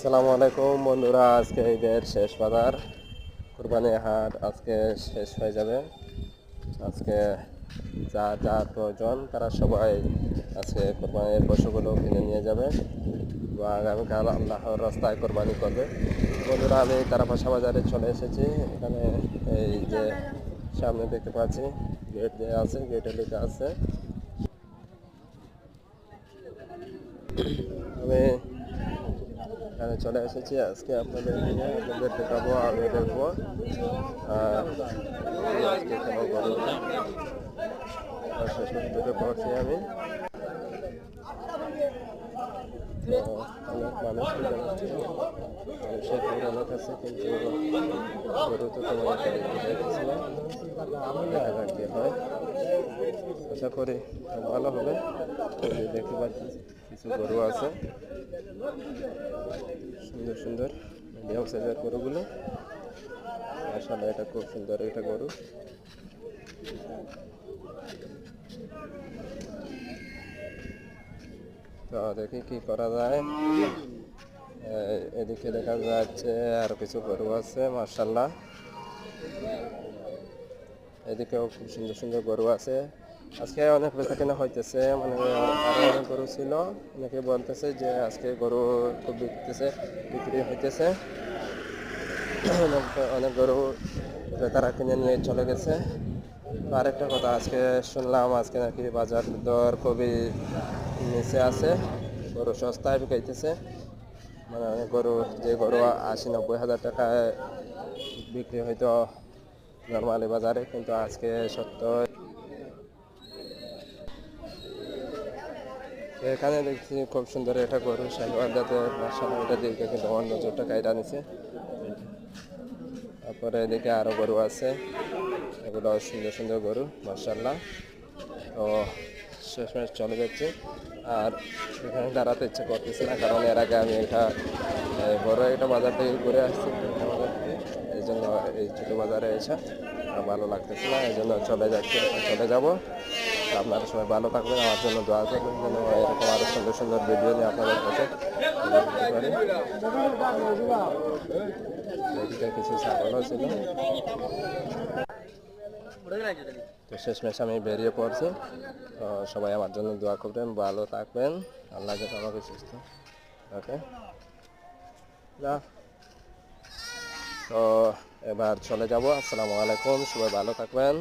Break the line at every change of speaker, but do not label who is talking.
আসসালামু আলাইকুম বন্ধুরা, আজকে ঈদের শেষ বাজার কুরবানি হাট আজকে শেষ হয়ে যাবে। আজকে যার যার প্রয়োজন তারা সবাই আজকে কোরবানির পশুগুলো কিনে নিয়ে যাবে বা আগামীকাল আল্লাহর রাস্তায় কোরবানি করবে। বন্ধুরা, আমি তারাপাশা বাজারে চলে এসেছি। এখানে এই যে সামনে দেখতে পাচ্ছি গেট যে আছে, গেটে লেখা আছে। আমি এখানে চলে এসেছি, আজকে আপনাদের দেখাবো, আমি দেখবো আজকে কেমন গরু শেষ থেকে পড়ছি আমি। তো অনেক মানুষ মানুষের ভিড় অনেক আছে, কিন্তু গরু তো তেমন দেখছি না। দেখা যাক কি হয়, আশা করি ভালো হবে। দেখতে পাচ্ছি কিছু গরু আছে, সুন্দর সুন্দর মিডিয়াম সাইজের গরুগুলো। আসলে এটা খুব সুন্দর একটা গরু। তো দেখি কি করা যায়। এদিকে দেখা যাচ্ছে আরো কিছু গরু আছে, মাশাআল্লাহ। এদিকেও খুব সুন্দর সুন্দর গরু আছে। আজকে অনেক বেচাকেনা হইতেছে, মানে আরো অনেক গরু ছিল। অনেকে বলতেছে যে আজকে গরু খুব বিক্রি হইতেছে। অনেক গরু ক্রেতারা কিনে নিয়ে চলে গেছে। আরেকটা কথা, আজকে শুনলাম আজকে নাকি বাজার দর খুবই নিচে আছে, গরু সস্তায় বিকাইতেছে। মানে গরু, যে গরু ৮০-৯০ হাজার টাকায় বিক্রি হয়তো নর্মালি বাজারে, কিন্তু আজকে এখানে দেখছি খুব সুন্দর একটা গরু, শাহিওয়াল জাতের। মাশাআল্লাহ, এটা দিকে কিন্তু আমার নজরটা কাইরা নিছে। তারপরে এদিকে আরো গরু আছে, এগুলো সুন্দর সুন্দর গরু, মাশাআল্লাহ। তো শেষমেশ চলে যাচ্ছে, আর এখানে দাঁড়াতে ইচ্ছে করতেছে না, কারণ এর আগে আমি এটা বড় একটা বাজার থেকে ঘুরে আসছি, বাজার থেকে। এই জন্য এই ছোটো বাজারে এসে ভালো লাগতেছে না, এই জন্য চলে যাব। আপনারা সবাই ভালো থাকবেন, আমার জন্য দোয়া করবেন যেন এরকম আরও সুন্দর সুন্দর ভিডিও নিয়ে আপনাদের কাছে এদিকে কিছু ছাগলও ছিল। তো শেষমেশ আমি বেরিয়ে পড়ছি। তো সবাই আমার জন্য দোয়া করবেন, ভালো থাকবেন, আল্লাহ যেন আমাকে সুস্থ রাখে। তো এবার চলে যাব। আসসালামু আলাইকুম, সবাই ভালো থাকবেন।